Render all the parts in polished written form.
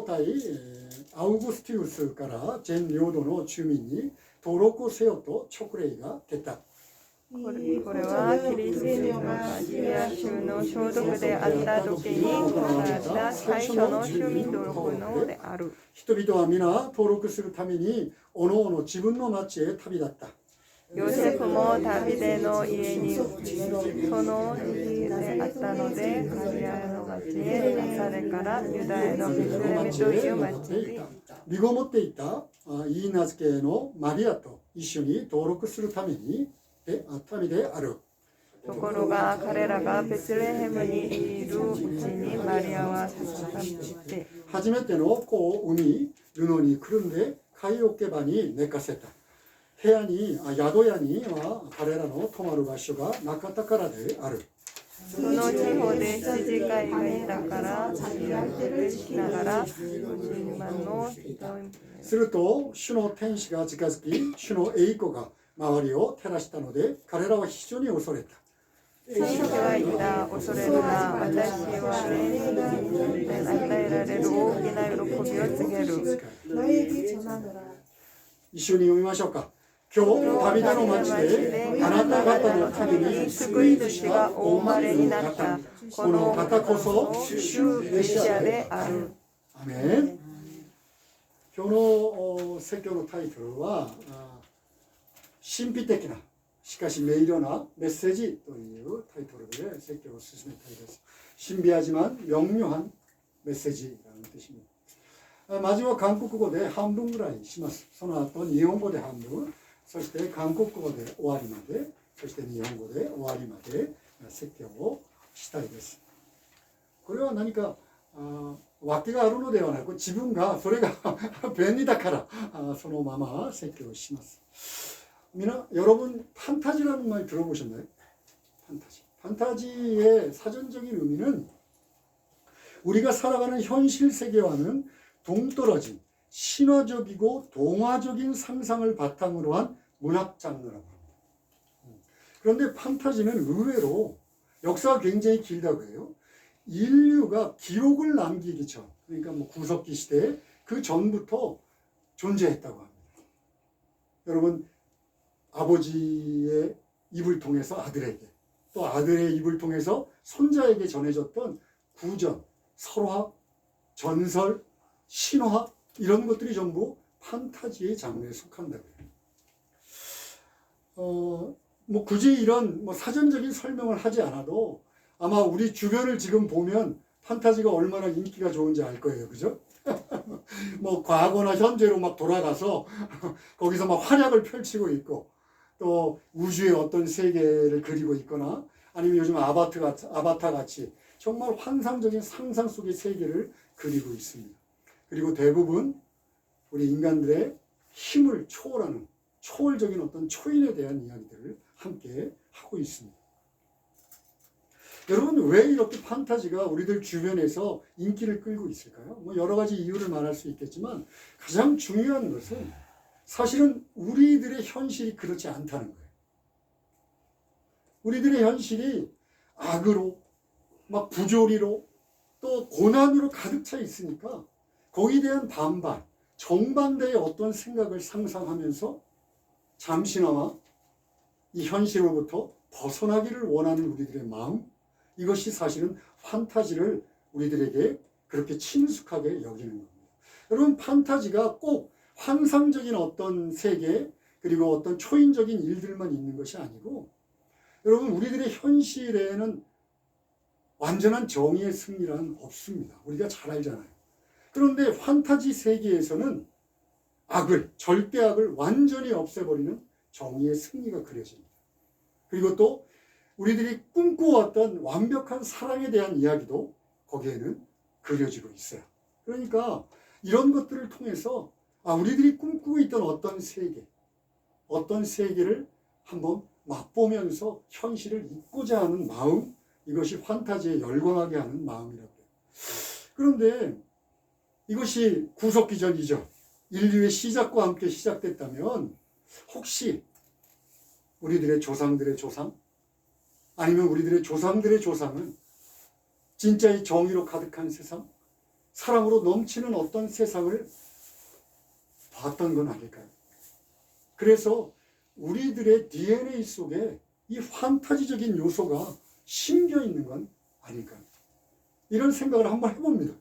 対アウグスティウスから全領土の住民に登録せよと勅令が出た。これはキリストがシリア州の消毒であった時に行われた最初の住民登録のである。人々は皆登録するためにおのおの自分の町へ旅立った。ヨセフもダビデの家にその時であったので、ガリラヤの町へナサレからユダヤのベツレメという町に身ごもっていたイーナズ系のマリアと一緒に登録するために旅である。ところが彼らがベツレヘムにいるうちにマリアは授かって初めての子を産み、布にくるんで貝桶場に寝かせた。宿屋には彼らの泊まる場所がなかったからである。その地方で羊飼いがいたから限られしながら10万の人すると主の天使が近づき、主の栄光が周りを照らしたので、彼らは非常に恐れた。天使が言った、恐れるな、私は霊に与えられる大きな喜びを告げる。一緒に読みましょうか。今日ダビデの町であなた方のために救い主がお生まれになった。この方こそ主メシアである。アメン。今日の説教のタイトルは神秘的なしかし明瞭なメッセージというタイトルで説教を進めたいです。신비하지만 명료한メッセージ라는 뜻입니다。マジは韓国語で半分ぐらいします。その後日本語で半分、そして韓国語で終わりまで、そして日本語で終わりまで説教をしたいです。これは何か訳があるのではなく、自分がそれが便利だからそのまま説教をします。여러분 판타지라는 말 들어보셨나요? 판타지. 판타지의 사전적인 의미는 우리가 살아가는 현실 세계와는 동떨어진 신화적이고 동화적인 상상을 바탕으로 한 문학 장르라고 합니다. 그런데 판타지는 의외로 역사가 굉장히 길다고 해요. 인류가 기록을 남기기 전, 그러니까 뭐 구석기 시대 그 전부터 존재했다고 합니다. 여러분, 아버지의 입을 통해서 아들에게, 또 아들의 입을 통해서 손자에게 전해졌던 구전, 설화, 전설, 신화 이런 것들이 전부 판타지의 장르에 속한다고 해요. 뭐 굳이 이런 사전적인 설명을 하지 않아도 아마 우리 주변을 지금 보면 판타지가 얼마나 인기가 좋은지 알 거예요. 그죠? 뭐 과거나 현재로 막 돌아가서 거기서 막 활약을 펼치고 있고, 또 우주의 어떤 세계를 그리고 있거나, 아니면 요즘 아바타 같이 정말 환상적인 상상 속의 세계를 그리고 있습니다. 그리고 대부분 우리 인간들의 힘을 초월하는 초월적인 어떤 초인에 대한 이야기들을 함께 하고 있습니다. 여러분, 왜 이렇게 판타지가 우리들 주변에서 인기를 끌고 있을까요? 뭐 여러 가지 이유를 말할 수 있겠지만 가장 중요한 것은 사실은 우리들의 현실이 그렇지 않다는 거예요. 우리들의 현실이 악으로, 막 부조리로, 또 고난으로 가득 차 있으니까 거기에 대한 반발, 정반대의 어떤 생각을 상상하면서 잠시나마 이 현실로부터 벗어나기를 원하는 우리들의 마음, 이것이 사실은 판타지를 우리들에게 그렇게 친숙하게 여기는 겁니다. 여러분, 판타지가 꼭 환상적인 어떤 세계, 그리고 어떤 초인적인 일들만 있는 것이 아니고, 여러분, 우리들의 현실에는 완전한 정의의 승리란 없습니다. 우리가 잘 알잖아요. 그런데 판타지 세계에서는 악을, 절대악을 완전히 없애버리는 정의의 승리가 그려집니다. 그리고 또 우리들이 꿈꿔왔던 완벽한 사랑에 대한 이야기도 거기에는 그려지고 있어요. 그러니까 이런 것들을 통해서 우리들이 꿈꾸고 있던 어떤 세계를 한번 맛보면서 현실을 잊고자 하는 마음, 이것이 판타지에 열광하게 하는 마음이라고 해요. 그런데 이것이 구석기전이죠. 인류의 시작과 함께 시작됐다면 혹시 우리들의 조상들의 조상, 아니면 우리들의 조상들의 조상은 진짜의 정의로 가득한 세상, 사랑으로 넘치는 어떤 세상을 봤던 건 아닐까요? 그래서 우리들의 DNA 속에 이 판타지적인 요소가 심겨 있는 건 아닐까요? 이런 생각을 한번 해봅니다.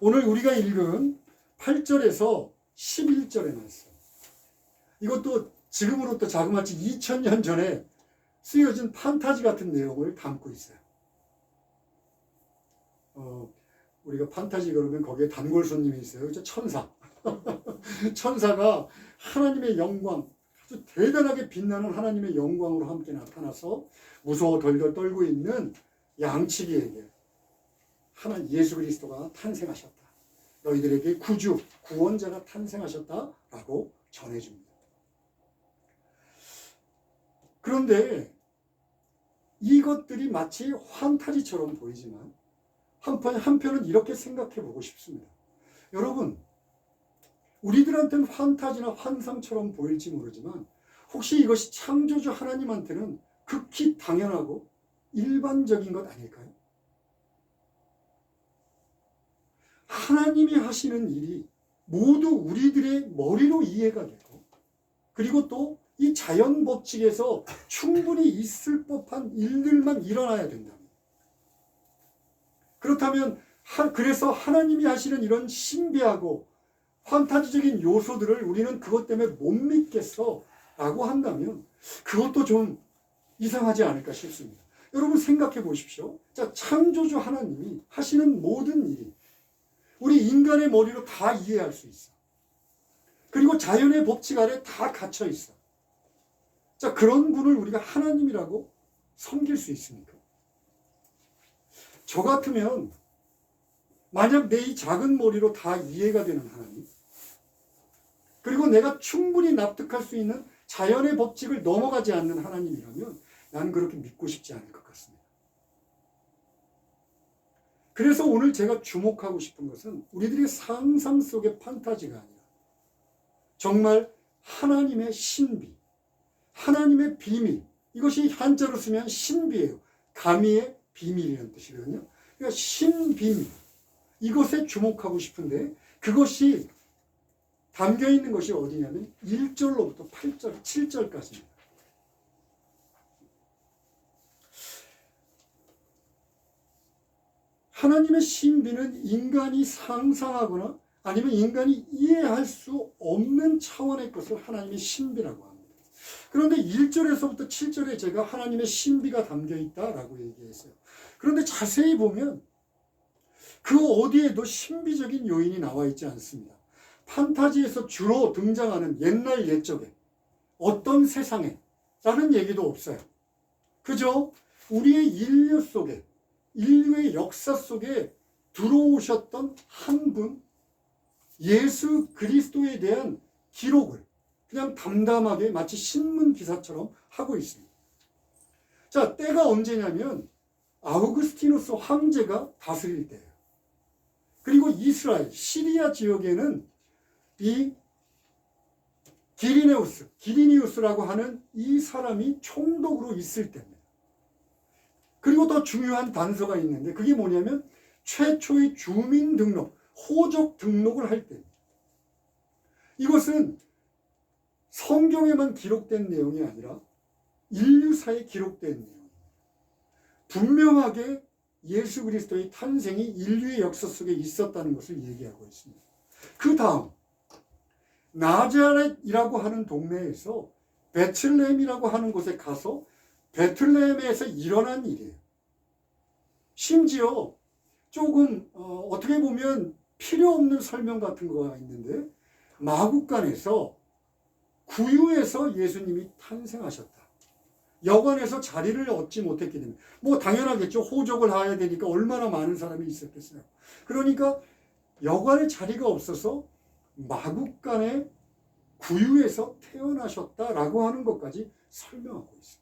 오늘 우리가 읽은 8절에서 11절에 나왔어요. 이것도 지금으로부터 자그마치 2000년 전에 쓰여진 판타지 같은 내용을 담고 있어요. 우리가 판타지 그러면 거기에 단골 손님이 있어요. 그렇죠? 천사. 천사가 하나님의 영광, 아주 대단하게 빛나는 하나님의 영광으로 함께 나타나서 무서워 덜덜 떨고 있는 양치기에게 예수 그리스도가 탄생하셨다. 너희들에게 구주, 구원자가 탄생하셨다라고 전해줍니다. 그런데 이것들이 마치 판타지처럼 보이지만 한편은 이렇게 생각해 보고 싶습니다. 여러분, 우리들한테는 판타지나 환상처럼 보일지 모르지만 혹시 이것이 창조주 하나님한테는 극히 당연하고 일반적인 것 아닐까요? 하나님이 하시는 일이 모두 우리들의 머리로 이해가 되고, 그리고 또 이 자연 법칙에서 충분히 있을 법한 일들만 일어나야 된답니다. 그렇다면 그래서 하나님이 하시는 이런 신비하고 판타지적인 요소들을 우리는 그것 때문에 못 믿겠어 라고 한다면 그것도 좀 이상하지 않을까 싶습니다. 여러분 생각해 보십시오. 자, 창조주 하나님이 하시는 모든 일이 우리 인간의 머리로 다 이해할 수 있어. 그리고 자연의 법칙 아래 다 갇혀 있어. 자, 그런 분을 우리가 하나님이라고 섬길 수 있습니까? 저 같으면 만약 내 이 작은 머리로 다 이해가 되는 하나님, 그리고 내가 충분히 납득할 수 있는 자연의 법칙을 넘어가지 않는 하나님이라면 나는 그렇게 믿고 싶지 않을 것 같습니다. 그래서 오늘 제가 주목하고 싶은 것은 우리들의 상상 속의 판타지가 아니라 정말 하나님의 신비, 하나님의 비밀, 이것이 한자로 쓰면 신비예요. 가미의 비밀이라는 뜻이거든요. 그러니까 신비밀, 이것에 주목하고 싶은데 그것이 담겨 있는 것이 어디냐면 1절로부터 8절, 7절까지입니다. 하나님의 신비는 인간이 상상하거나 아니면 인간이 이해할 수 없는 차원의 것을 하나님의 신비라고 합니다. 그런데 1절에서부터 7절에 제가 하나님의 신비가 담겨 있다라고 얘기했어요. 그런데 자세히 보면 그 어디에도 신비적인 요인이 나와 있지 않습니다. 판타지에서 주로 등장하는 옛날 옛적에 어떤 세상에 라는 얘기도 없어요. 그저 우리의 인류 속에, 인류의 역사 속에 들어오셨던 한 분, 예수 그리스도에 대한 기록을 그냥 담담하게 마치 신문 기사처럼 하고 있습니다. 자, 때가 언제냐면 아우구스티누스 황제가 다스릴 때예요. 그리고 이스라엘, 시리아 지역에는 이 기리니우스라고 하는 이 사람이 총독으로 있을 때입니다. 그리고 더 중요한 단서가 있는데 그게 뭐냐면 최초의 주민 등록, 호적 등록을 할 때입니다. 이것은 성경에만 기록된 내용이 아니라 인류사에 기록된 내용입니다. 분명하게 예수 그리스도의 탄생이 인류의 역사 속에 있었다는 것을 얘기하고 있습니다. 그 다음 나자렛이라고 하는 동네에서 베틀레헴이라고 하는 곳에 가서 베틀레헴에서 일어난 일이에요. 심지어 조금 어떻게 보면 필요 없는 설명 같은 거가 있는데 마국간에서 구유에서 예수님이 탄생하셨다. 여관에서 자리를 얻지 못했기 때문에 뭐 당연하겠죠. 호적을 해야 되니까 얼마나 많은 사람이 있었겠어요. 그러니까 여관에 자리가 없어서 마국간의 구유에서 태어나셨다라고 하는 것까지 설명하고 있습니다.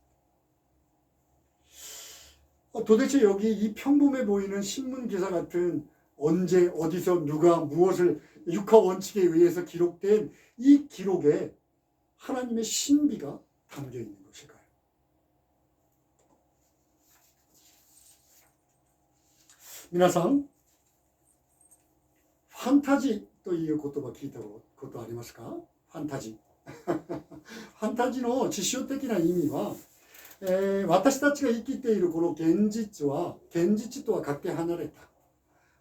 도대체 여기 이 평범해 보이는 신문기사 같은 언제 어디서 누가 무엇을 육하 원칙에 의해서 기록된 이 기록에 하나님의 신비가 담겨 있는 것일까요? 미나상 ファンタジーという言葉聞いたことありますか？ファンタジー。ファンタジーの実証的な意味は、私たちが生きているこの現実とはかけ離れた、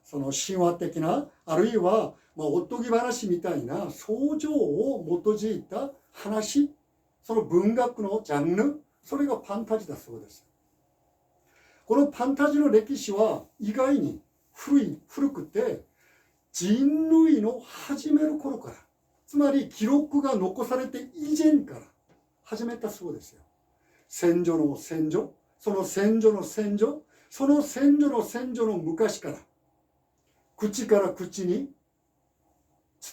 その神話的な、あるいは、おっとぎ話みたいな想像を基づいた話、その文学のジャンル、それがファンタジーだそうです。このファンタジーの歴史は意外に古くて、人類の始める頃から、つまり記録が残されて以前から始めたそうですよ。先祖の先祖、その先祖の先祖、その先祖の先祖の昔から、口から口に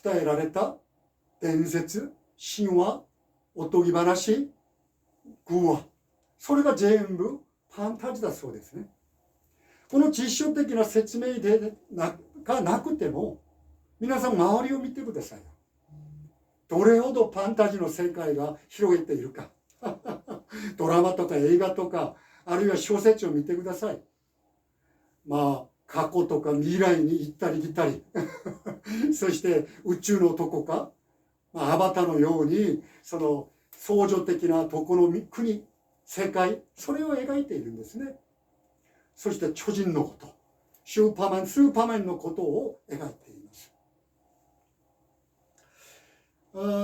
伝えられた伝説、神話、おとぎ話、寓話、それが全部ファンタジーだそうですね。この実証的な説明がなくても、皆さん周りを見てくださいよ。どれほどファンタジーの世界が広げているか。ドラマとか映画とか、あるいは小説を見てください。過去とか未来に行ったり来たり。そして宇宙のどこか、アバターのように、その創造的などこの国、世界、それを描いているんですね。そして超人のこと、スーパーマンのことを描いていま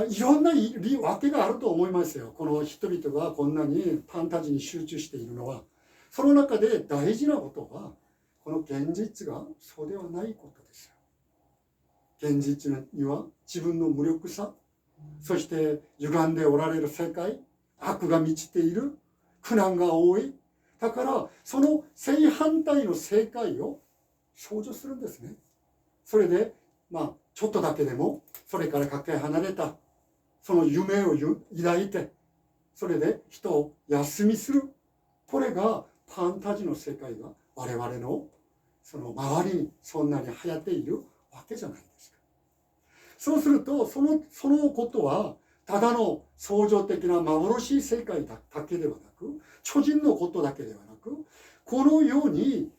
す。いろんな訳があると思いますよ。この人々がこんなにファンタジーに集中しているのは。その中で大事なことは、この現実がそうではないことですよ。現実には自分の無力さ、そして歪んでおられる世界、悪が満ちている、苦難が多い。だからその正反対の世界を想像するんですね。それでちょっとだけでもそれからかけ離れたその夢を抱いて、それで人を休みする。これがファンタジーの世界が我々のその周りにそんなに流行っているわけじゃないですか。そうするとそのことはただの創造的な幻世界だけではなく、超人のことだけではなく、この世に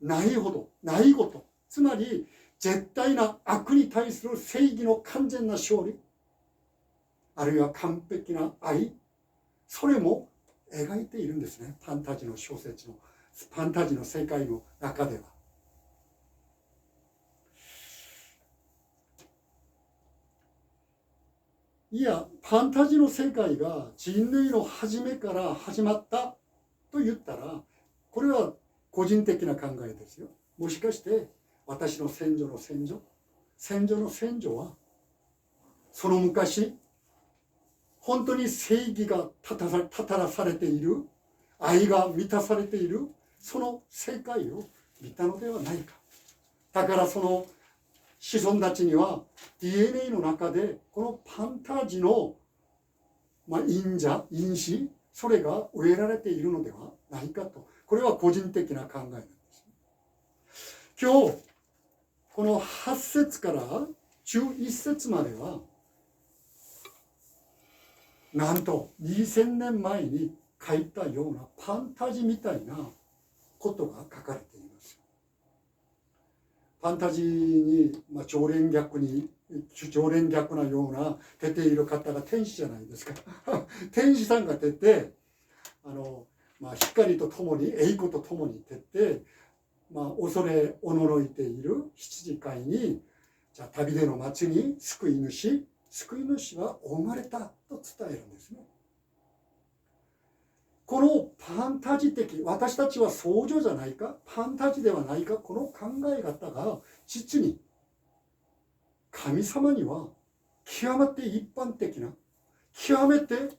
ないこと、つまり絶対な悪に対する正義の完全な勝利、あるいは完璧な愛、それも描いているんですね。ファンタジーの小説の、ファンタジーの世界の中では。いや、ファンタジーの世界が人類の初めから始まったと言ったら、これは個人的な考えですよ。もしかして私の先祖の先祖はその昔本当に正義がたたらされている、愛が満たされている、その世界を見たのではないか。だからその子孫たちには DNA の中でこのファンタジーの因子、それが植えられているのではないかと。これは個人的な考えなんです。今日この8節から11節までは、なんと2000年前に書いたようなファンタジーみたいなことが書かれています。ファンタジーに、常連逆なような出ている方が天使じゃないですか。天使さんが出て、光とともに、栄光とともに出て、恐れおののいている羊飼いに、じゃあ旅での町に救い主がお生まれたと伝えるんですね。このファンタジー的、私たちは創造じゃないか、ファンタジーではないか、この考え方が実に神様には極めて一般的な、極めて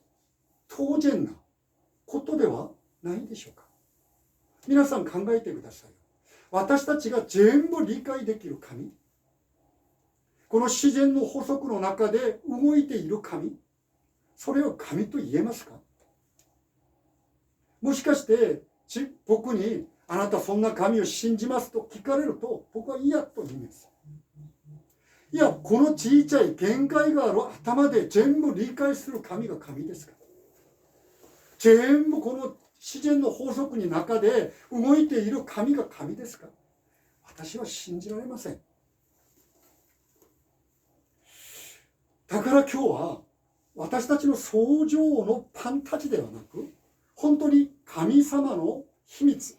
当然なことではないでしょうか。皆さん考えてください。私たちが全部理解できる神、この自然の法則の中で動いている神、それを神と言えますか？もしかして僕にあなたそんな神を信じますと聞かれると、僕は嫌と言います。いや、この小さい限界がある頭で全部理解する神が神ですか？全部この自然の法則の中で動いている神が神ですか？私は信じられません。だから今日は私たちの創造のファンタジーではなく、本当に神様の秘密、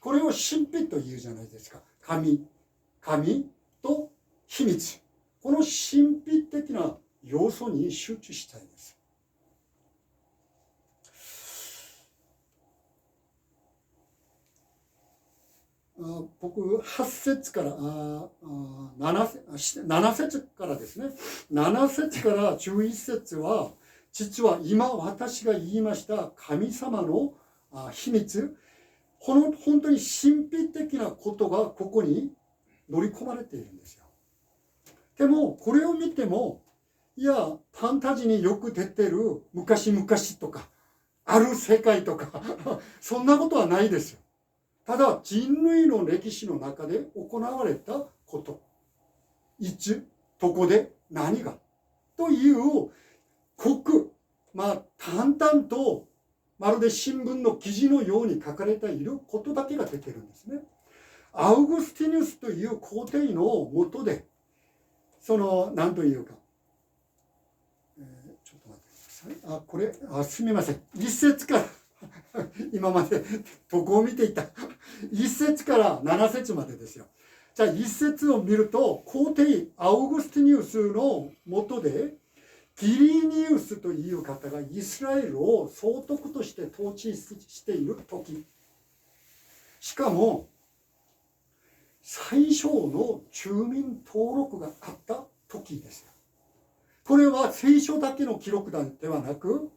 これを神秘というじゃないですか。神と秘密、この神秘的な要素に集中したいです。僕8節から7節からですね、7節から11節は実は今私が言いました神様の秘密、この本当に神秘的なことがここに乗り込まれているんですよ。でもこれを見ても、いやファンタジーによく出てる昔々とかある世界とかそんなことはないですよ。ただ人類の歴史の中で行われたこと、いつどこで何がという淡々とまるで新聞の記事のように書かれていることだけが出てるんですね。アウグスティヌスという皇帝のもとで、何というか、ちょっと待ってください。すみません。一節から今までどこを見ていた1節から7節までですよ。じゃあ1節を見ると、皇帝アウグスティニウスの下でキリニウスという方がイスラエルを総督として統治している時、しかも最小の住民登録があった時ですよ。これは聖書だけの記録ではなく、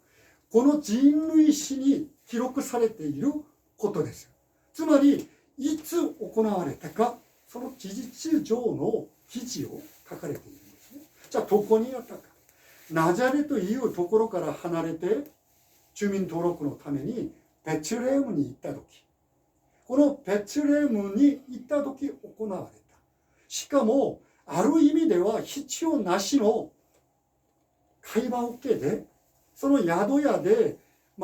この人類史に記録されていることです。つまりいつ行われたか、その事実上の記事を書かれているんですね。じゃあどこにあったか。ナザレというところから離れて住民登録のためにベツレヘムに行った時、このベツレヘムに行った時行われた。しかもある意味では必要なしの会話 OK で、その宿屋で、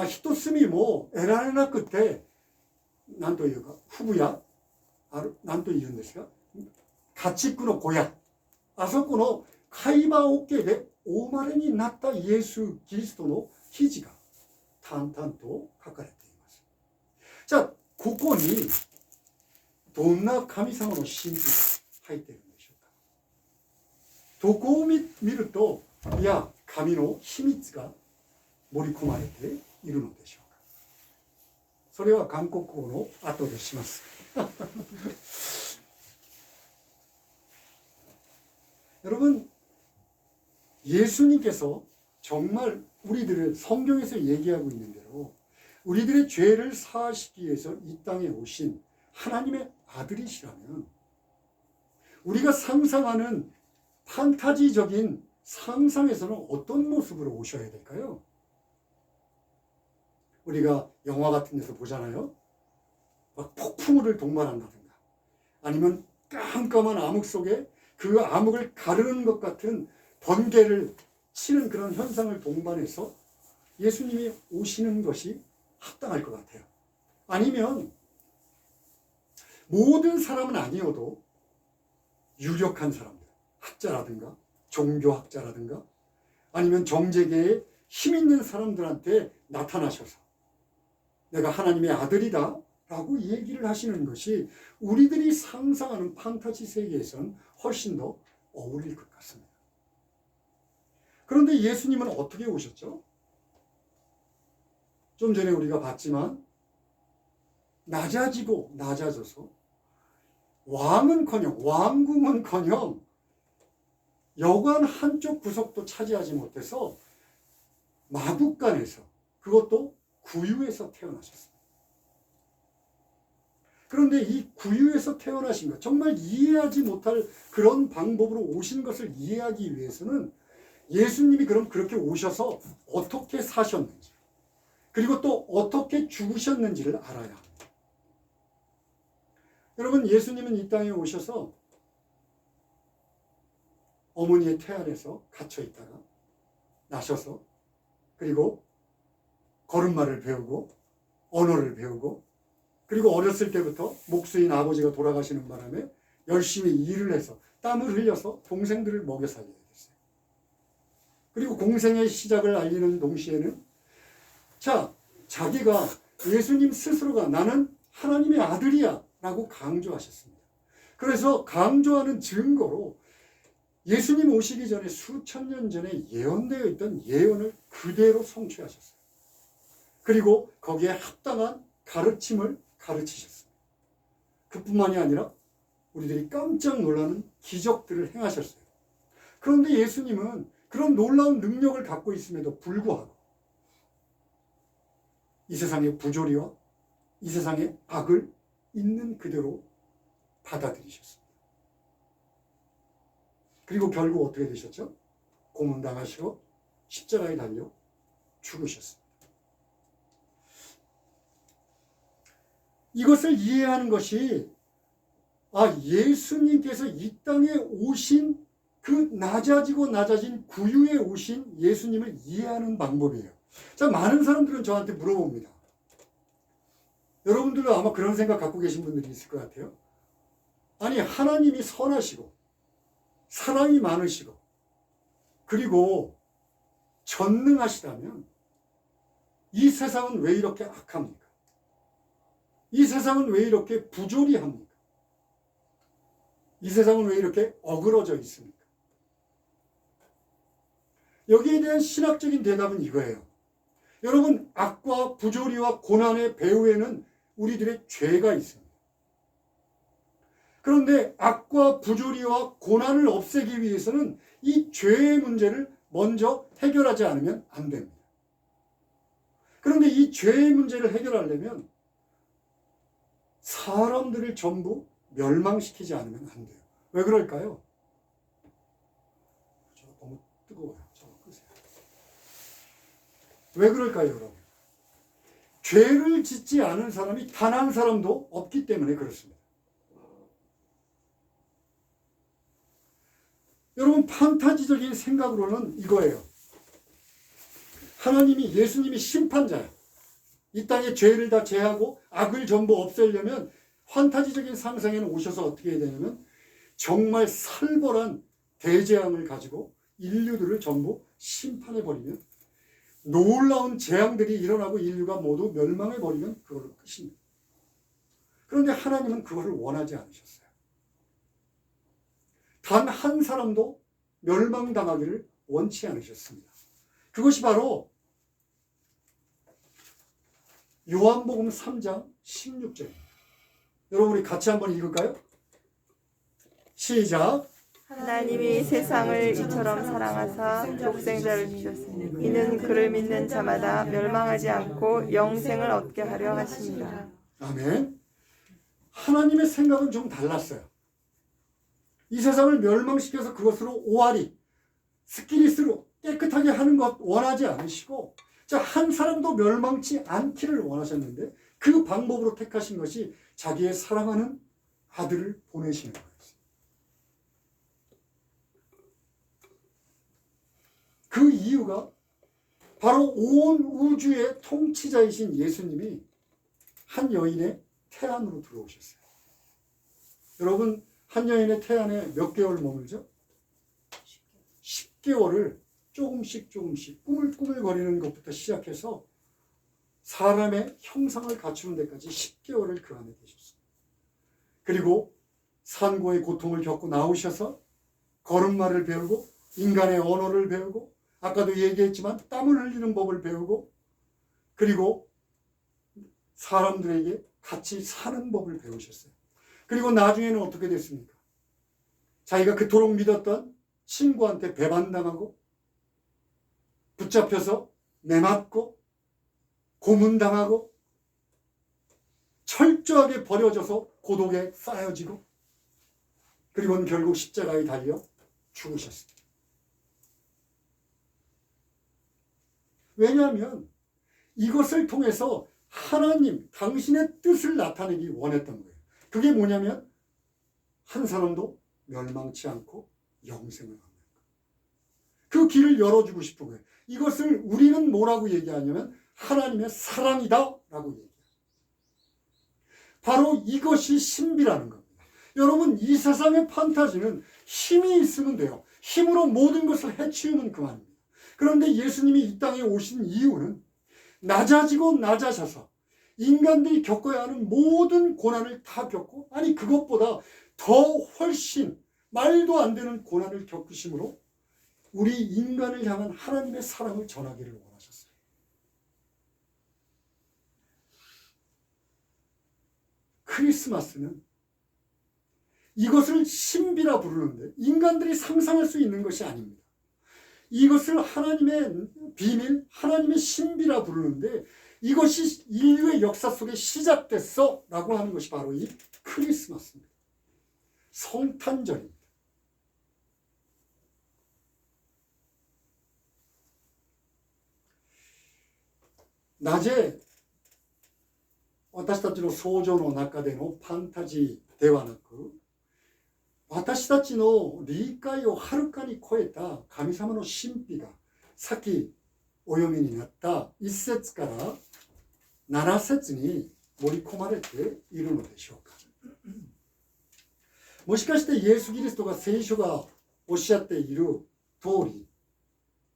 一隅も得られなくて、なんというか、フグ屋、なんと言うんですか、家畜の小屋、あそこの会話 OK でお生まれになったイエス・キリストの記事が淡々と書かれています。じゃあ、ここにどんな神様の神秘が入っているんでしょうか。どこを見ると、いや、神の秘密が盛り込まれているのでしょうか。それは韓国語の後でします여러분, 예수님께서 정말 우리들을 성경에서 얘기하고 있는 대로 우리들의 죄를 사하시기 위해서 이 땅에 오신 하나님의 아들이시라면, 우리가 상상하는 판타지적인 상상에서는 어떤 모습으로 오셔야 될까요? 우리가 영화 같은 데서 보잖아요. 막 폭풍우를 동반한다든가, 아니면 깜깜한 암흑 속에 그 암흑을 가르는 것 같은 번개를 치는 그런 현상을 동반해서 예수님이 오시는 것이 합당할 것 같아요. 아니면 모든 사람은 아니어도 유력한 사람들, 학자라든가 종교학자라든가 아니면 정재계에 힘 있는 사람들한테 나타나셔서 내가 하나님의 아들이다 라고 얘기를 하시는 것이 우리들이 상상하는 판타지 세계에선 훨씬 더 어울릴 것 같습니다. 그런데 예수님은 어떻게 오셨죠? 좀 전에 우리가 봤지만 낮아지고 낮아져서 왕은커녕, 왕궁은커녕 여관 한쪽 구석도 차지하지 못해서 마국간에서, 그것도 구유에서 태어나셨습니다. 그런데 이 구유에서 태어나신 것, 정말 이해하지 못할 그런 방법으로 오신 것을 이해하기 위해서는 예수님이 그럼 그렇게 오셔서 어떻게 사셨는지, 그리고 또 어떻게 죽으셨는지를 알아야 합니다. 여러분, 예수님은 이 땅에 오셔서 어머니의 태 안에서 갇혀 있다가 나셔서, 그리고 걸음마를 배우고 언어를 배우고, 그리고 어렸을 때부터 목수인 아버지가 돌아가시는 바람에 열심히 일을 해서 땀을 흘려서 동생들을 먹여 살려야 됐어요. 그리고 공생의 시작을 알리는 동시에는 자기가 예수님 스스로가 나는 하나님의 아들이야 라고 강조하셨습니다. 그래서 강조하는 증거로 예수님 오시기 전에 수천 년 전에 예언되어 있던 예언을 그대로 성취하셨어요. 그리고 거기에 합당한 가르침을 가르치셨습니다. 그뿐만이 아니라 우리들이 깜짝 놀라는 기적들을 행하셨어요. 그런데 예수님은 그런 놀라운 능력을 갖고 있음에도 불구하고 이 세상의 부조리와 이 세상의 악을 있는 그대로 받아들이셨습니다. 그리고 결국 어떻게 되셨죠? 고문당하시고 십자가에 달려 죽으셨습니다. 이것을 이해하는 것이 예수님께서 이 땅에 오신 그 낮아진 구유에 오신 예수님을 이해하는 방법이에요. 많은 사람들은 저한테 물어봅니다. 여러분들도 아마 그런 생각 갖고 계신 분들이 있을 것 같아요. 아니, 하나님이 선하시고 사랑이 많으시고 그리고 전능하시다면 이 세상은 왜 이렇게 악합니까? 이 세상은 왜 이렇게 부조리합니까? 이 세상은 왜 이렇게 어그러져 있습니까? 여기에 대한 신학적인 대답은 이거예요. 여러분, 악과 부조리와 고난의 배후에는 우리들의 죄가 있습니다. 그런데 악과 부조리와 고난을 없애기 위해서는 이 죄의 문제를 먼저 해결하지 않으면 안 됩니다. 그런데 이 죄의 문제를 해결하려면 사람들을 전부 멸망시키지 않으면 안 돼요. 왜 그럴까요? 너무 뜨거워요. 끄세요. 왜 그럴까요, 여러분? 죄를 짓지 않은 사람이 단 한 사람도 없기 때문에 그렇습니다. 여러분, 판타지적인 생각으로는 이거예요. 예수님이 심판자예요. 이 땅의 죄를 다 제하고 악을 전부 없애려면 판타지적인 상상에는 오셔서 어떻게 해야 되냐면 정말 살벌한 대재앙을 가지고 인류들을 전부 심판해버리면 놀라운 재앙들이 일어나고 인류가 모두 멸망해버리면 그걸로 끝입니다. 그런데 하나님은 그것을 원하지 않으셨어요. 단 한 사람도 멸망당하기를 원치 않으셨습니다. 그것이 바로 요한복음 3장 16절입니다. 여러분, 우리 같이 한번 읽을까요? 시작. 하나님이 세상을 이처럼 사랑하사 독생자를 주셨으니 이는 그를 믿는 자마다 멸망하지 않고 영생을 얻게 하려 하십니다. 아멘. 하나님의 생각은 좀 달랐어요. 이 세상을 멸망시켜서 그것으로 오아리, 스키리스로 깨끗하게 하는 것 원하지 않으시고 한 사람도 멸망치 않기를 원하셨는데 그 방법으로 택하신 것이 자기의 사랑하는 아들을 보내시는 거예요. 그 이유가 바로 온 우주의 통치자이신 예수님이 한 여인의 태안으로 들어오셨어요. 여러분, 한 여인의 태안에 몇 개월 머물죠? 10개월을 조금씩 꾸물꾸물거리는 것부터 시작해서 사람의 형상을 갖추는 데까지 10개월을 그 안에 계셨어요. 그리고 산고의 고통을 겪고 나오셔서 걸음마를 배우고 인간의 언어를 배우고 아까도 얘기했지만 땀을 흘리는 법을 배우고 그리고 사람들에게 같이 사는 법을 배우셨어요. 그리고 나중에는 어떻게 됐습니까? 자기가 그토록 믿었던 친구한테 배반당하고 붙잡혀서 매맞고 고문당하고 철저하게 버려져서 고독에 쌓여지고 그리고는 결국 십자가에 달려 죽으셨습니다. 왜냐하면 이것을 통해서 하나님, 당신의 뜻을 나타내기 원했던 거예요. 그게 뭐냐면 한 사람도 멸망치 않고 영생을 얻는 거예요. 그 길을 열어주고 싶은 거예요. 이것을 우리는 뭐라고 얘기하냐면 하나님의 사랑이다 라고 얘기해요. 바로 이것이 신비라는 겁니다. 여러분, 이 세상의 판타지는 힘이 있으면 돼요. 힘으로 모든 것을 해치우면 그만입니다. 그런데 예수님이 이 땅에 오신 이유는 낮아지고 낮아져서 인간들이 겪어야 하는 모든 고난을 다 겪고, 아니 그것보다 더 훨씬 말도 안 되는 고난을 겪으심으로 우리 인간을 향한 하나님의 사랑을 전하기를 원하셨어요. 크리스마스는 이것을 신비라 부르는데 인간들이 상상할 수 있는 것이 아닙니다. 이것을 하나님의 비밀, 하나님의 신비라 부르는데 이것이 인류의 역사 속에 시작됐어 라고 하는 것이 바로 이 크리스마스입니다. 성탄절입니다. 낮에 私たちの想像の中でのファンタジーではなく、私たちの理解をはるかに超えた神様の神秘がさっきお読みになった1節から7節に盛り込まれているのでしょうか。もしかしてイエス・キリストが聖書がおっしゃっている通り、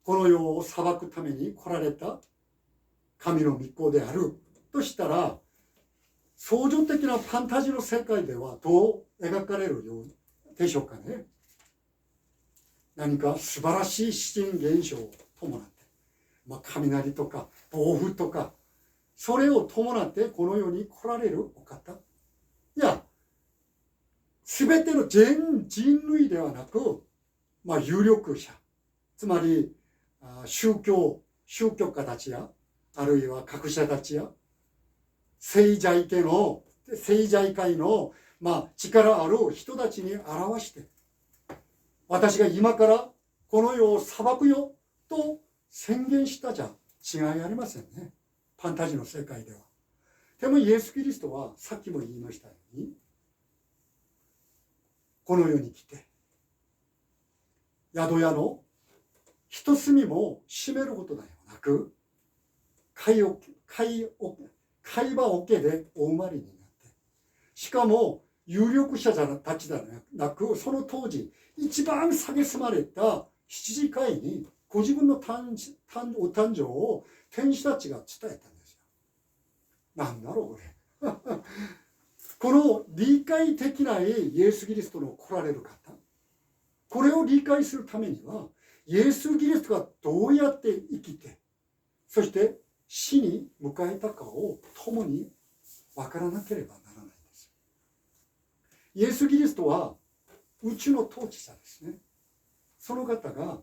この世を裁くために来られた神の御子であるとしたら、創造的なファンタジーの世界ではどう描かれるようでしょうかね。何か素晴らしい自然現象を伴って、雷とか暴風とか、それを伴ってこの世に来られるお方。いや、すべての全人類ではなく、有力者、つまり宗教家たちや、あるいは学者たちや、政財界の、力ある人たちに表して、私が今からこの世を裁くよと宣言したじゃ違いありませんね。ファンタジーの世界では。でもイエス・キリストはさっきも言いましたように、この世に来て、宿屋の一隅も閉めることではなく、会話オケでお生まれになって、しかも有力者たちではなく、その当時一番蔑まれた羊飼いにご自分のお誕生を天使たちが伝えたんですよ。なんだろうこれこの理解できないイエス・キリストの来られる方、これを理解するためにはイエス・キリストがどうやって生きて、そして死に迎えたかを共に分からなければならないんです。イエス・キリストは宇宙の統治者ですね。その方が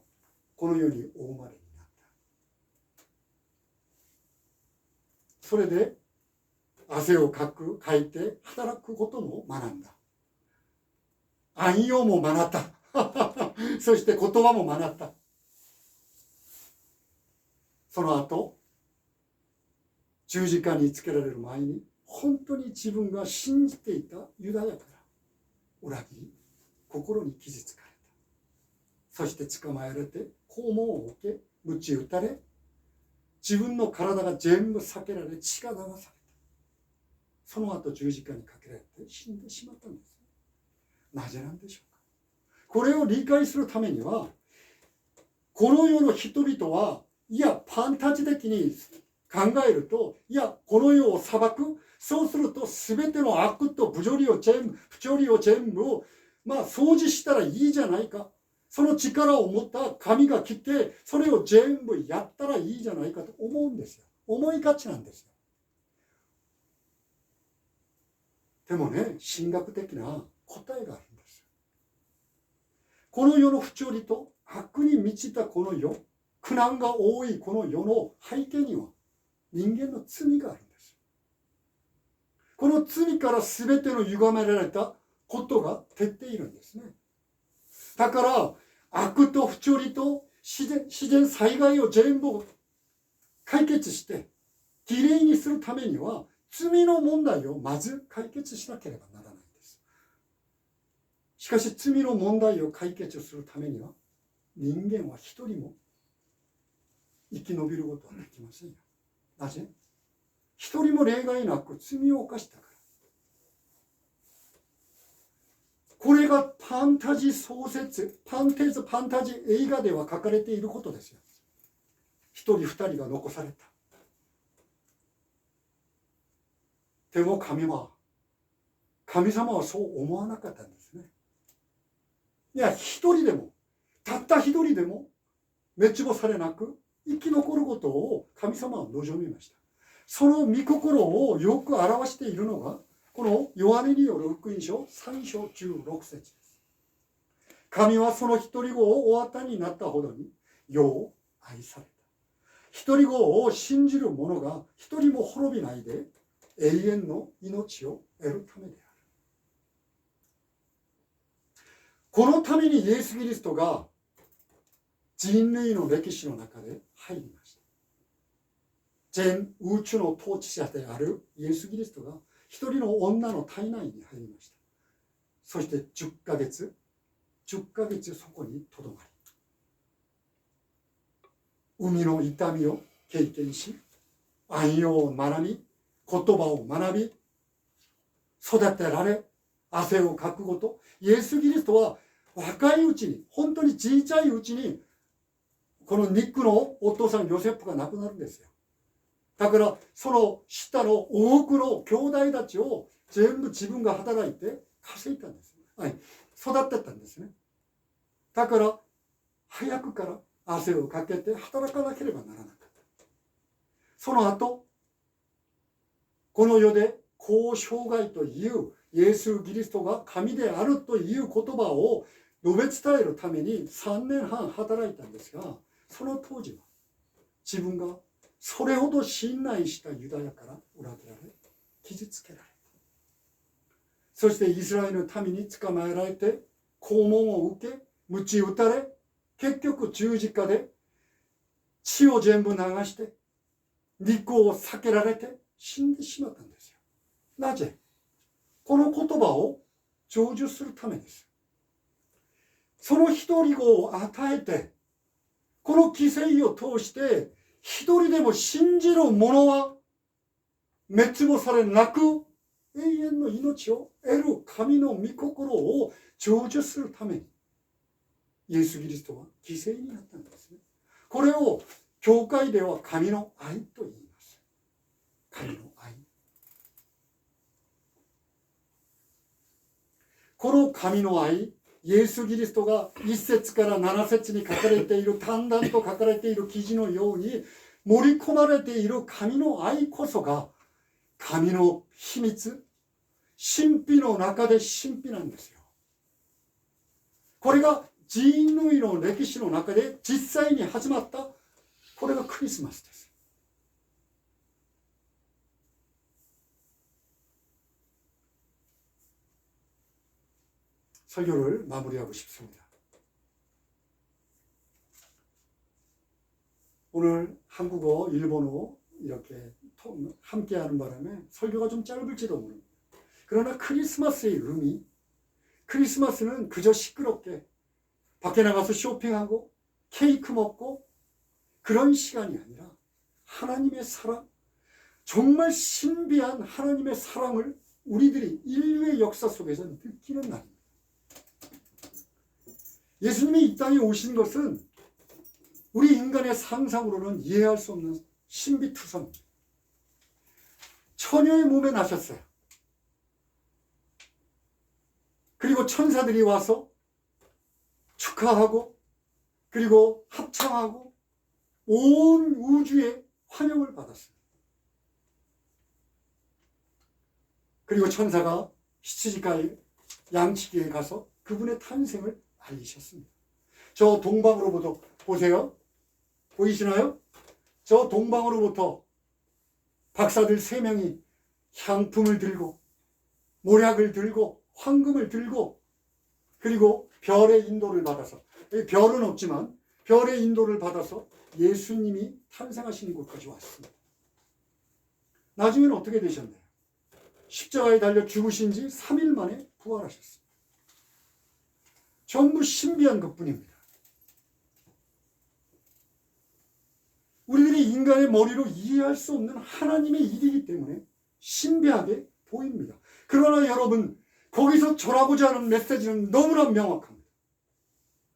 この世にお生まれになった。それで汗をかいて働くことも学んだ。暗用も学った。そして言葉も学った。その後、十字架につけられる前に、本当に自分が信じていたユダヤから裏切り、心に傷つかれた。そして捕まえられて、拷問を受け、鞭打たれ、自分の体が全部裂けられ、血が流された。その後十字架にかけられて死んでしまったんです。なぜなんでしょうか。これを理解するためには、この世の人々は、いや、ファンタジー的に考えると、いや、この世を裁く、そうすると全ての悪と不条理を全部掃除したらいいじゃないか。その力を持った神が来て、それを全部やったらいいじゃないかと思うんですよ。思いがちなんですよ。でもね、神学的な答えがあるんです。この世の不条理と悪に満ちたこの世、苦難が多いこの世の背景には人間の罪があるんです。この罪から全ての歪められたことが出ているんですね。だから悪と不条理と自然災害を全部解決してきれいにするためには、罪の問題をまず解決しなければならないんです。しかし罪の問題を解決するためには、人間は一人も生き延びることはできませんよ。なぜ？一人も例外なく罪を犯したから。これがファンタジー小説、ファンタジー映画では書かれていることですよ。一人二人が残された。でも神様はそう思わなかったんですね。いや、一人でも、たった一人でも滅亡されなく生き残ることを神様は望みました。その御心をよく表しているのがこのヨハネによる福音書3章16節です。神はその一人子をお与えになったほどによう愛された。一人子を信じる者が一人も滅びないで永遠の命を得るためである。このためにイエス・キリストが人類の歴史の中で入りました。全宇宙の統治者であるイエス・キリストが一人の女の体内に入りました。そして10ヶ月そこにとどまり、海の痛みを経験し、安養を学び、言葉を学び、育てられ、汗をかくこと。イエス・キリストは若いうちに、本当に小さいうちに、このニックのお父さんヨセフが亡くなるんですよ。だからその下の多くの兄弟たちを全部自分が働いて稼いだんです。はい、育てたんですね。だから早くから汗をかけて働かなければならなかった。その後、この世で交渉外というイエス・キリストが神であるという言葉を述べ伝えるために3年半働いたんですが、その当時は自分がそれほど信頼したユダヤから裏切られ、傷つけられ、そしてイスラエルの民に捕まえられて拷問を受け、鞭打たれ、結局十字架で血を全部流して肉を避けられて死んでしまったんですよ。なぜ？この言葉を成就するためです。その一人子を与えて、この犠牲を通して一人でも信じる者は滅亡されなく永遠の命を得る神の御心を成就するためにイエス・キリストは犠牲になったんですね。これを教会では神の愛と言います。神の愛。この神の愛、イエス・キリストが1節から7節に書かれている、淡々と書かれている記事のように盛り込まれている神の愛こそが神の秘密、神秘の中で神秘なんですよ。これが人類の歴史の中で実際に始まった、これがクリスマスです。설교를 마무리하고 싶습니다. 오늘 한국어, 일본어 이렇게 함께하는 바람에 설교가 좀 짧을지도 모릅니다. 그러나 크리스마스의 의미, 크리스마스는 그저 시끄럽게 밖에 나가서 쇼핑하고 케이크 먹고 그런 시간이 아니라 하나님의 사랑, 정말 신비한 하나님의 사랑을 우리들이 인류의 역사 속에서 느끼는 날입니다. 예수님이 이 땅에 오신 것은 우리 인간의 상상으로는 이해할 수 없는 신비투성입니다. 처녀의 몸에 나셨어요. 그리고 천사들이 와서 축하하고 그리고 합창하고 온 우주의 환영을 받았습니다. 그리고 천사가 히치지가의 양치기에 가서 그분의 탄생을 알리셨습니다. 저 동방으로부터 보세요. 보이시나요? 저 동방으로부터 박사들 3명이 향품을 들고 모략을 들고 황금을 들고 그리고 별의 인도를 받아서, 별은 없지만 별의 인도를 받아서 예수님이 탄생하시는 곳까지 왔습니다. 나중에는 어떻게 되셨나요? 십자가에 달려 죽으신 지 3일 만에 부활하셨습니다. 전부 신비한 것뿐입니다. 우리들이 인간의 머리로 이해할 수 없는 하나님의 일이기 때문에 신비하게 보입니다. 그러나 여러분, 거기서 전하고자 하는 메시지는 너무나 명확합니다.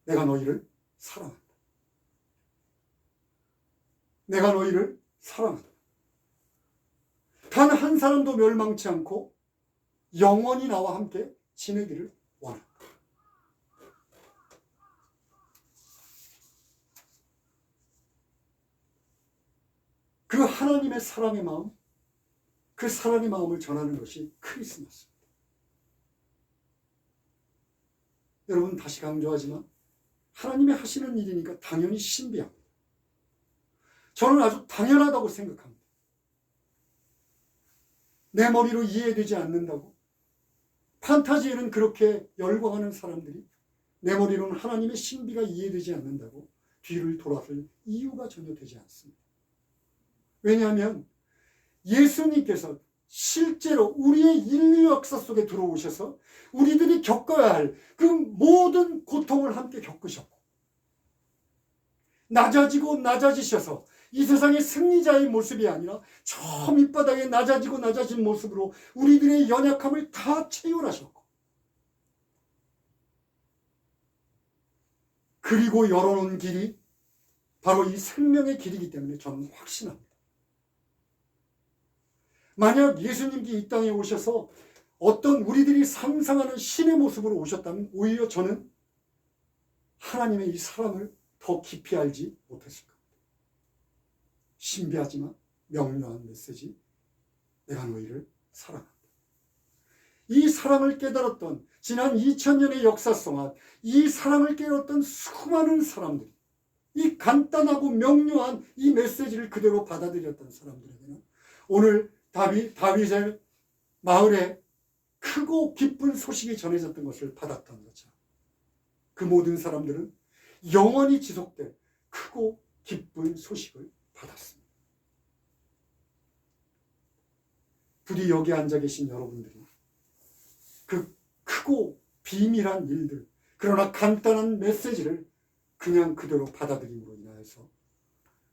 내가 너희를 사랑한다. 내가 너희를 사랑한다. 단 한 사람도 멸망치 않고 영원히 나와 함께 지내기를 원한다. 그 하나님의 사랑의 마음, 그 사랑의 마음을 전하는 것이 크리스마스입니다. 여러분, 다시 강조하지만 하나님이 하시는 일이니까 당연히 신비합니다. 저는 아주 당연하다고 생각합니다. 내 머리로 이해되지 않는다고, 판타지에는 그렇게 열광하는 사람들이 내 머리로는 하나님의 신비가 이해되지 않는다고 뒤를 돌아설 이유가 전혀 되지 않습니다. 왜냐하면 예수님께서 실제로 우리의 인류 역사 속에 들어오셔서 우리들이 겪어야 할 그 모든 고통을 함께 겪으셨고, 낮아지고 낮아지셔서 이 세상의 승리자의 모습이 아니라 저 밑바닥에 낮아지고 낮아진 모습으로 우리들의 연약함을 다 체휼하셨고, 그리고 열어놓은 길이 바로 이 생명의 길이기 때문에 저는 확신합니다. 만약 예수님이 이 땅에 오셔서 어떤 우리들이 상상하는 신의 모습으로 오셨다면 오히려 저는 하나님의 이 사랑을 더 깊이 알지 못했을 겁니다. 신비하지만 명료한 메시지, 내가 너희를 사랑한다. 이 사랑을 깨달았던 지난 2000년의 역사 동안 이 사랑을 깨달았던 수많은 사람들이 이 간단하고 명료한 이 메시지를 그대로 받아들였던 사람들에게는 오늘 다윗의 마을에 크고 기쁜 소식이 전해졌던 것을 받았던 거죠. 그 모든 사람들은 영원히 지속될 크고 기쁜 소식을 받았습니다. 부디 여기 앉아 계신 여러분들이 그 크고 비밀한 일들, 그러나 간단한 메시지를 그냥 그대로 받아들임으로 인하여서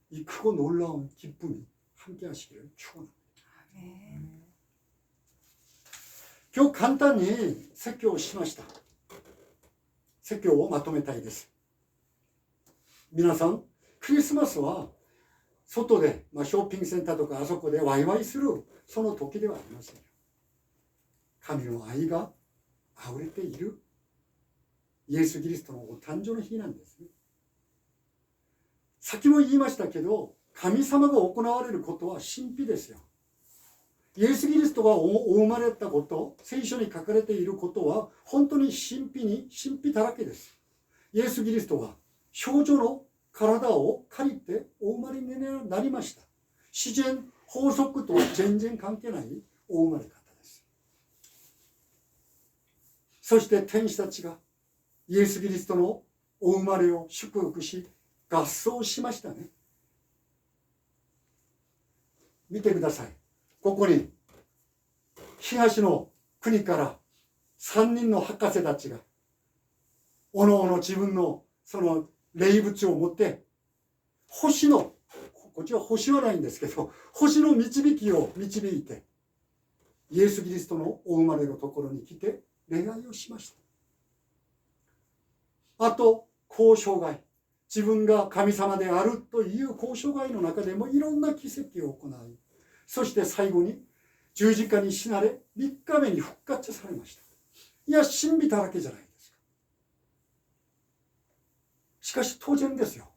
이 크고 놀라운 기쁨이 함께 하시기를 축원합니다. 아멘. 今日簡単に説教をしました。説教をまとめたいです。皆さん、クリスマスは外で、ショッピングセンターとかあそこでワイワイするその時ではありませんよ。神の愛が溢れているイエス・キリストのお誕生の日なんですね。さっきも言いましたけど、神様が行われることは神秘ですよ。イエス・キリストがお生まれたこと、聖書に書かれていることは本当に神秘だらけです。イエス・キリストは少女の体を借りてお生まれになりました。自然法則と全然関係ないお生まれ方です。そして天使たちがイエス・キリストのお生まれを祝福し合奏しましたね。見てください。ここに東の国から3人の博士たちがおのおの自分のその霊物を持って星の、こっちは星はないんですけど、星の導きを導いてイエス・キリストのお生まれのところに来て恋愛をしました。あと交渉外、自分が神様であるという交渉外の中でもいろんな奇跡を行い、そして最後に十字架に死なれ3日目に復活されました。いや、神秘だらけじゃないですか。しかし当然ですよ。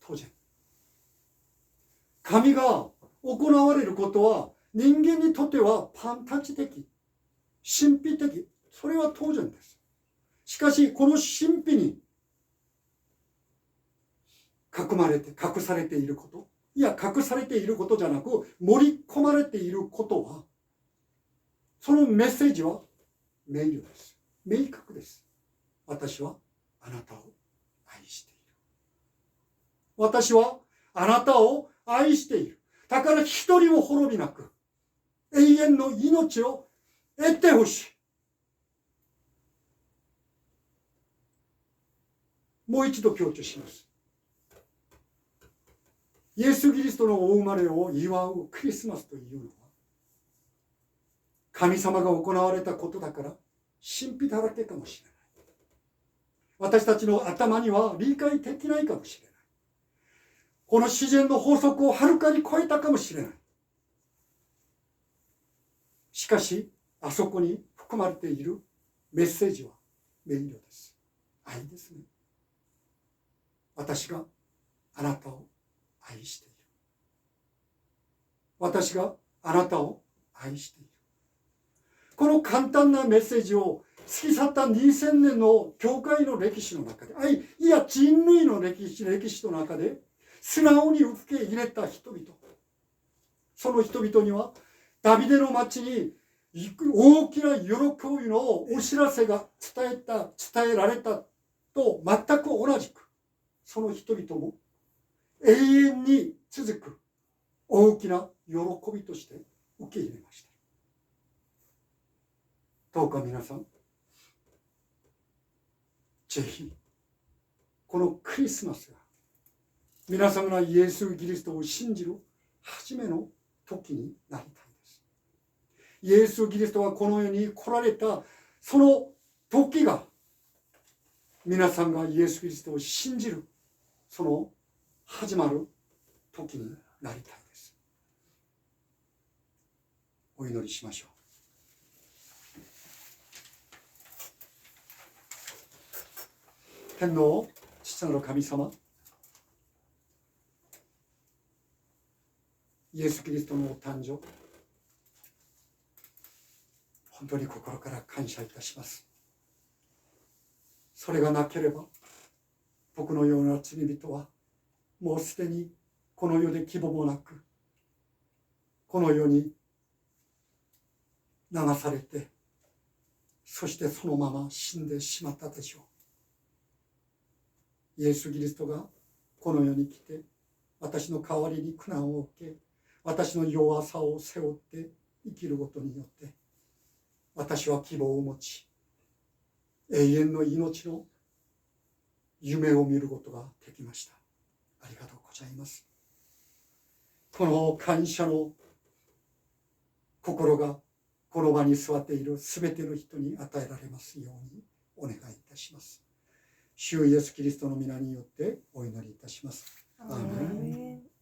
当然。神が行われることは人間にとってはファンタジー的、神秘的、それは当然です。しかしこの神秘に隠されていること、いや、隠されていることじゃなく盛り込まれていることは、そのメッセージは明瞭です。明確です。私はあなたを愛している。私はあなたを愛している。だから一人も滅びなく永遠の命を得てほしい。もう一度強調します。イエス・キリストのお生まれを祝うクリスマスというのは神様が行われたことだから神秘だらけかもしれない。私たちの頭には理解できないかもしれない。この自然の法則をはるかに超えたかもしれない。しかし、あそこに含まれているメッセージは明瞭です。愛ですね。私があなたを愛している。私があなたを愛している。この簡単なメッセージを過ぎ去った2000年の教会の歴史の中で、いや人類の歴史の中で素直に受け入れた人々、その人々にはダビデの町に大きな喜びのお知らせが伝えられたと全く同じく、その人々も永遠に続く大きな喜びとして受け入れました。どうか皆さん、ぜひこのクリスマスが皆様がイエス・キリストを信じる初めの時になりたいです。イエス・キリストがこの世に来られたその時が、皆さんがイエス・キリストを信じるその始まる時になりたいです。お祈りしましょう。天皇父なる神様、イエス・キリストのお誕生、本当に心から感謝いたします。それがなければ僕のような罪人はもうすでにこの世で希望もなく、この世に流されて、そしてそのまま死んでしまったでしょう。イエス・キリストがこの世に来て、私の代わりに苦難を受け、私の弱さを背負って生きることによって、私は希望を持ち、永遠の命の夢を見ることができました。ありがとうございます。この感謝の心がこの場に座っているすべての人に与えられますようにお願いいたします。主イエス・キリストの皆によってお祈りいたします。アーメン。